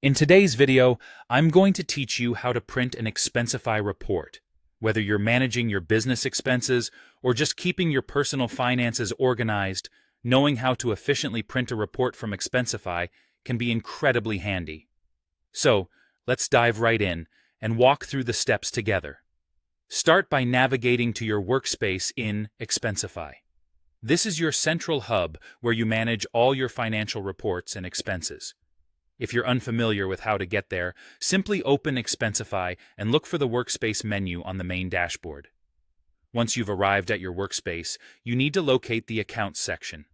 In today's video, I'm going to teach you how to print an Expensify report. Whether you're managing your business expenses or just keeping your personal finances organized, knowing how to efficiently print a report from Expensify can be incredibly handy. So, let's dive right in and walk through the steps together. Start by navigating to your workspace in Expensify. This is your central hub where you manage all your financial reports and expenses. If you're unfamiliar with how to get there, simply open Expensify and look for the Workspace menu on the main dashboard. Once you've arrived at your workspace, you need to locate the Accounts section.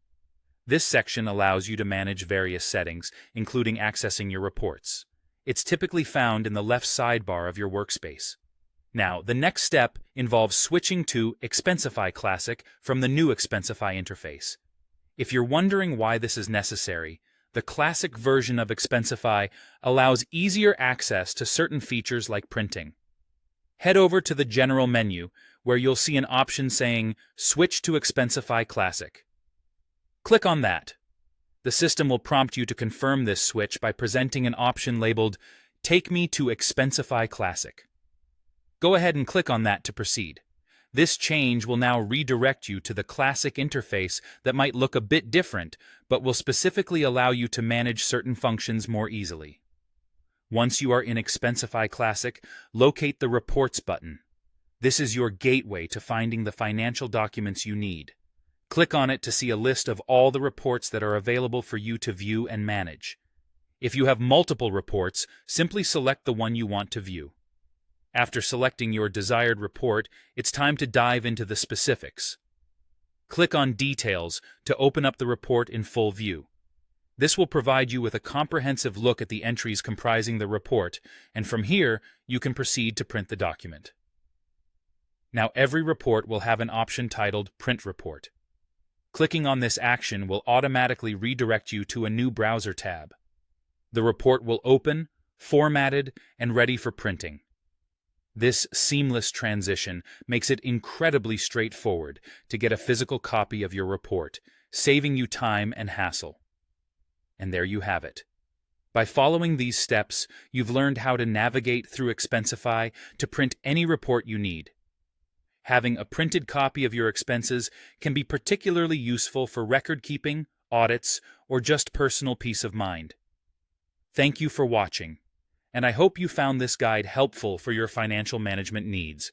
This section allows you to manage various settings, including accessing your reports. It's typically found in the left sidebar of your workspace. Now, the next step involves switching to Expensify Classic from the new Expensify interface. If you're wondering why this is necessary, the classic version of Expensify allows easier access to certain features like printing. Head over to the General menu, where you'll see an option saying Switch to Expensify Classic. Click on that. The system will prompt you to confirm this switch by presenting an option labeled Take me to Expensify Classic. Go ahead and click on that to proceed. This change will now redirect you to the Classic interface that might look a bit different, but will specifically allow you to manage certain functions more easily. Once you are in Expensify Classic, locate the Reports button. This is your gateway to finding the financial documents you need. Click on it to see a list of all the reports that are available for you to view and manage. If you have multiple reports, simply select the one you want to view. After selecting your desired report, it's time to dive into the specifics. Click on Details to open up the report in full view. This will provide you with a comprehensive look at the entries comprising the report, and from here, you can proceed to print the document. Now, every report will have an option titled Print Report. Clicking on this action will automatically redirect you to a new browser tab. The report will open, formatted, and ready for printing. This seamless transition makes it incredibly straightforward to get a physical copy of your report, saving you time and hassle. And there you have it. By following these steps, you've learned how to navigate through Expensify to print any report you need. Having a printed copy of your expenses can be particularly useful for record keeping, audits, or just personal peace of mind. Thank you for watching, and I hope you found this guide helpful for your financial management needs.